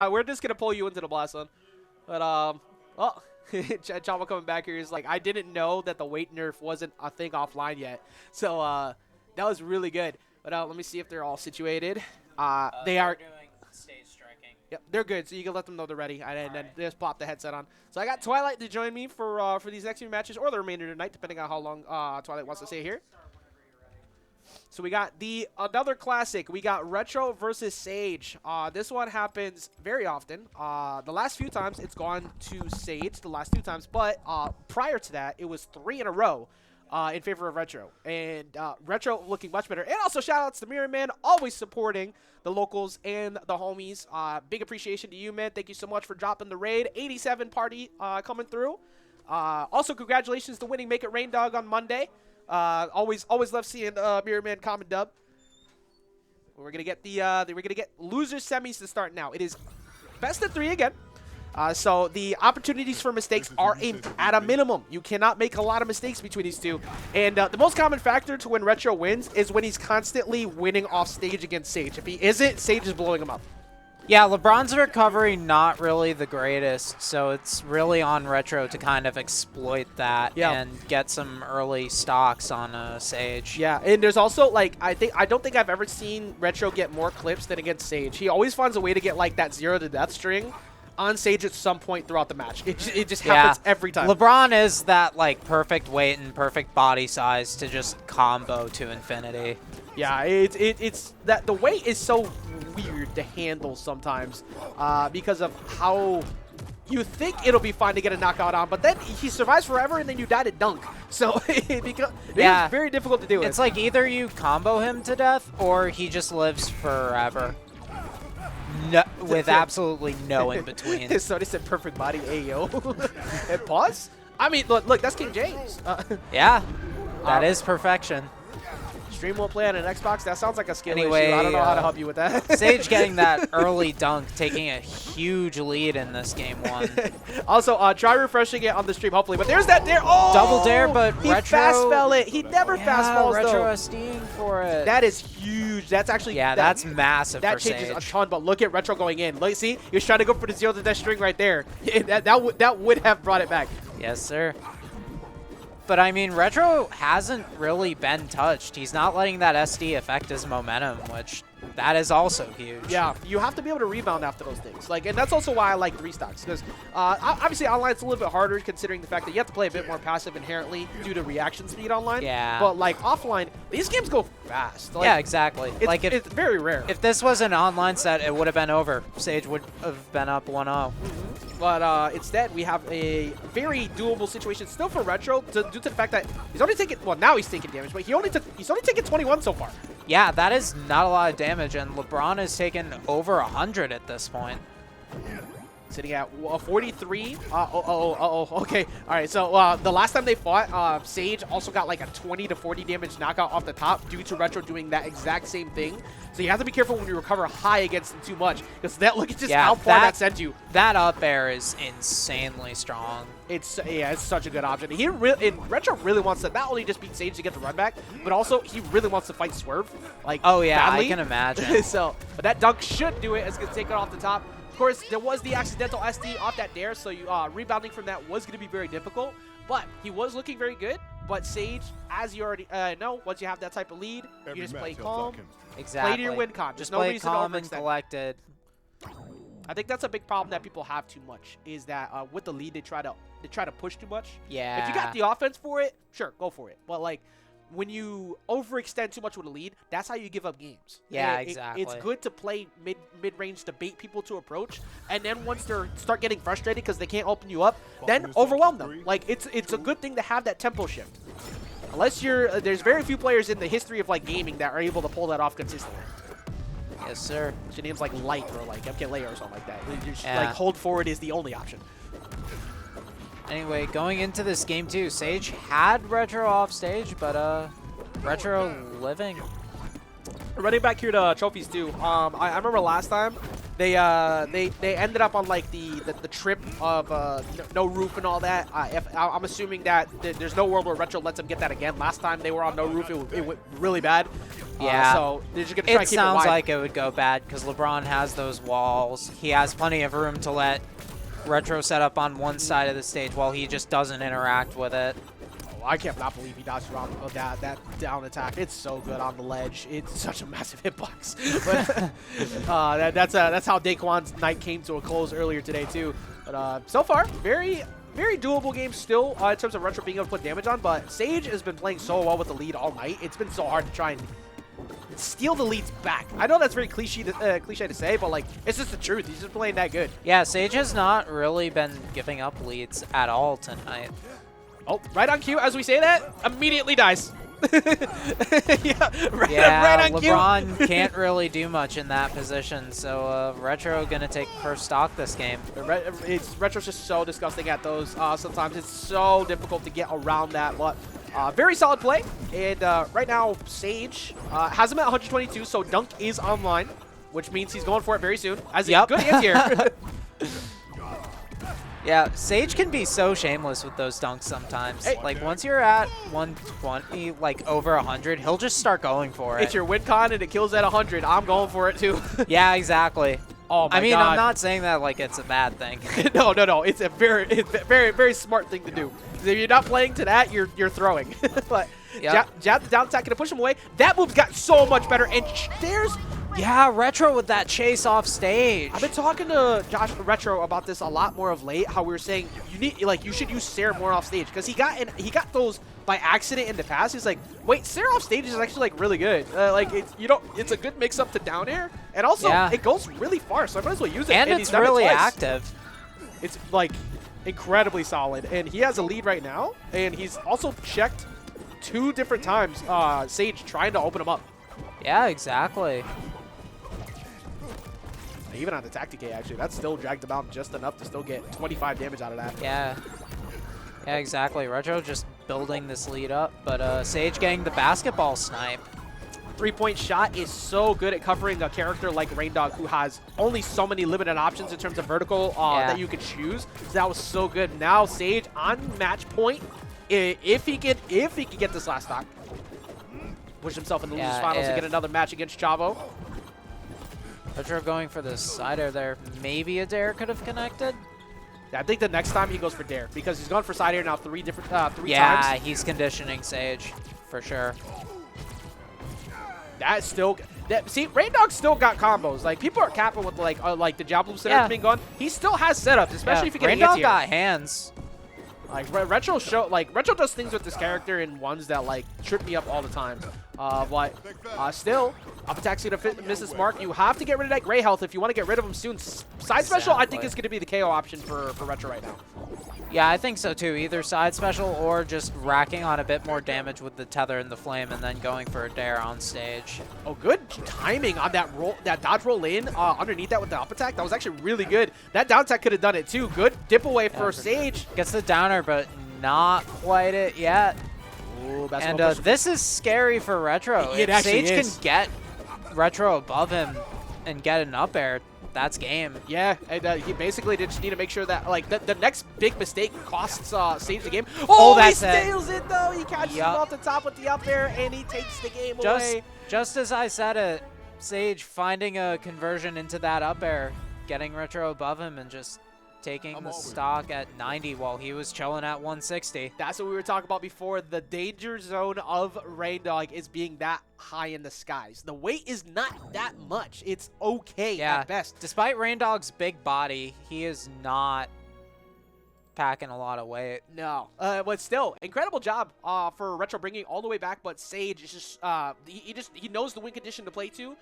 We're just gonna pull you into the blast zone. But oh, Chama coming back here is like, I didn't know that the weight nerf wasn't a thing offline yet. So that was really good. But let me see if they're all situated. They are doing stage striking. Yep, they're good. So you can let them know they're ready, and then just pop the headset on. So I got Twilight to join me for these next few matches, or the remainder of the night, depending on how long Twilight wants to stay here. So we got another classic. We got Retro versus Sage. This one happens very often. The last few times it's gone to Sage, the last 2 times, but prior to that it was 3 in a row in favor of Retro. And Retro looking much better. And also shout outs to Mirror Man, always supporting the locals and the homies. Big appreciation to you, man. Thank you so much for dropping the raid. 87 party coming through. Also congratulations to winning Make It Reindog on Monday. Always love seeing Mirror Man comment dub. We're gonna get loser semis to start now. It is best of 3 again. So the opportunities for mistakes are at a minimum. You cannot make a lot of mistakes between these two. And the most common factor to when Retro wins is when he's constantly winning off stage against Sage. If he isn't, Sage is blowing him up. Yeah, LeBron's recovery not really the greatest, so it's really on Retro to kind of exploit that and get some early stocks on Sage. Yeah, and there's also like I don't think I've ever seen Retro get more clips than against Sage. He always finds a way to get like that 0 to death string on Sage at some point throughout the match. It just happens every time. LeBron is that like perfect weight and perfect body size to just combo to infinity. Yeah, it's that the weight is so weird to handle sometimes because of how you think it'll be fine to get a knockout on, but then he survives forever and then you die to dunk. So it's very difficult to do. It's like either you combo him to death or he just lives forever. No, with absolutely no in between. So they said perfect body, ayo. And pause? I mean, look, that's King James. Yeah, that is perfection. Stream won't play on an Xbox? That sounds like a skill issue. I don't know how to help you with that. Sage getting that early dunk, taking a huge lead in this game 1. Also, try refreshing it on the stream, hopefully. But there's that dare. Oh! Double dare, but he Retro fast fell it. He never fast falls, Retro though. SDing for it. That is huge. That's actually... that's massive that for Sage. changes a ton, but look at Retro going in. Look, see? He was trying to go for the 0 to death string right there. that would have brought it back. Yes, sir. But, I mean, Retro hasn't really been touched. He's not letting that SD affect his momentum, which that is also huge. Yeah, you have to be able to rebound after those things. Like, and that's also why I like restocks. Because obviously online it's a little bit harder considering the fact that you have to play a bit more passive inherently due to reaction speed online. Yeah. But, like, offline, these games go fast. Like, yeah, exactly. It's very rare. If this was an online set, it would have been over. Sage would have been up 1-0. But instead, we have a very doable situation still for Retro due to the fact that he's only taking, well, now he's taking damage, but he's only taken 21 so far. Yeah, that is not a lot of damage, and LeBron has taken over 100 at this point. Sitting at 43. Okay. All right, so the last time they fought, Sage also got like a 20 to 40 damage knockout off the top due to Retro doing that exact same thing. So you have to be careful when you recover high against them too much, because look at just how far that sent you. That up air is insanely strong. It's such a good option. Retro really wants to not only just beat Sage to get the run back, but also he really wants to fight Swerve. Like, badly. I can imagine. But that dunk should do it. It's gonna take it off the top. Of course, there was the accidental SD off that dare, so you rebounding from that was going to be very difficult. But he was looking very good. But Sage, as you already know, once you have that type of lead, you just play calm. Exactly. Play to your win con. Just no play reason calm to and collected. I think that's a big problem that people have too much, is that with the lead they try to push too much. Yeah. If you got the offense for it, sure, go for it. But like, when you overextend too much with a lead, that's how you give up games. Yeah, exactly. It's good to play mid-range to bait people to approach, and then once they start getting frustrated because they can't open you up, then overwhelm them. Like, it's a good thing to have that tempo shift. Unless there's very few players in the history of like gaming that are able to pull that off consistently. Yes, sir. Your name's like Light or like MK Layer or something like that. Like hold forward is the only option. Anyway, going into this game too, Sage had Retro off stage, but Retro living. Running back here to trophies too. I remember last time They ended up on like the trip of no roof and all that. I'm assuming that there's no world where Retro lets them get that again. Last time they were on no roof, it went really bad. Yeah. So they're just gonna try to keep it wide. It sounds like it would go bad because LeBron has those walls. He has plenty of room to let Retro set up on one side of the stage while he just doesn't interact with it. I can't not believe he dodged around that down attack. It's so good on the ledge. It's such a massive hitbox. But that's how Daquan's night came to a close earlier today too. But so far, very doable game still in terms of Retro being able to put damage on. But Sage has been playing so well with the lead all night. It's been so hard to try and steal the leads back. I know that's very cliche to say, but like it's just the truth. He's just playing that good. Yeah, Sage has not really been giving up leads at all tonight. Oh, right on cue. As we say that, immediately dies. yeah, right on cue. LeBron can't really do much in that position, so Retro gonna take first stock this game. Retro's just so disgusting at those. Sometimes it's so difficult to get around that, but very solid play. And right now, Sage has him at 122, so Dunk is online, which means he's going for it very soon. As a good anti-air. Yeah, Sage can be so shameless with those dunks sometimes. Hey. Like, once you're at 120, like, over 100, he'll just start going for it. It's your win con and it kills at 100. I'm going for it, too. Yeah, exactly. Oh, my God. I'm not saying that like it's a bad thing. No. It's a very smart thing to do. If you're not playing to that, you're throwing. But jab the down attack, gonna push him away. That move's got so much better. And there's... Yeah, Retro with that chase off stage. I've been talking to Josh Retro about this a lot more of late. How we were saying you should use Sarah more off stage because he got those by accident in the past. He's like, wait, Sarah off stage is actually like really good. Like it's a good mix up to down air, and also it goes really far. So I might as well use it. And it's really active. It's like incredibly solid, and he has a lead right now. And he's also checked 2 different times. Sage trying to open him up. Yeah, exactly. Even on the Tactic A, actually, that's still dragged him out just enough to still get 25 damage out of that. Yeah. Yeah, exactly. Retro just building this lead up, but Sage getting the basketball snipe. 3-point shot is so good at covering a character like Reindog, who has only so many limited options in terms of vertical that you can choose. So that was so good. Now Sage on match point, if he can get this last stock, push himself in the losers finals to get another match against Chavo. Retro going for the side air there. Maybe a dare could have connected. Yeah, I think the next time he goes for dare because he's gone for side air now three times. Yeah, he's conditioning Sage for sure. That's still see, Reindog still got combos. Like people are capping with like the jab loop setup being gone. He still has setups, especially if you get Reindog got hands. Like Retro does things with this character in ones that like trip me up all the time. But still, up attack's gonna miss this mark. You have to get rid of that gray health if you want to get rid of him soon. Side special, I think, is gonna be the KO option for Retro right now. Yeah, I think so too. Either side special or just racking on a bit more damage with the tether and the flame, and then going for a dare on stage. Oh, good timing on that dodge roll in underneath that with the up attack. That was actually really good. That down attack could have done it too. Good dip away for Sage. Gets the downer, but not quite it yet. Ooh, and this is scary for Retro. If Sage can get Retro above him and get an up air, that's game. Yeah, and he basically just need to make sure that like the next big mistake costs Sage the game. Oh, he steals it though. He catches him off the top with the up air, and he takes the game away. Just as I said it, Sage finding a conversion into that up air, getting Retro above him, and just taking the stock at 90 while he was chilling at 160. That's what we were talking about before. The danger zone of Reindog is being that high in the skies. The weight is not that much. It's okay at best. Despite Reindog's big body, he is not packing a lot of weight. No, but still, incredible job for Retro bringing it all the way back. But Sage is just he knows the win condition to play to.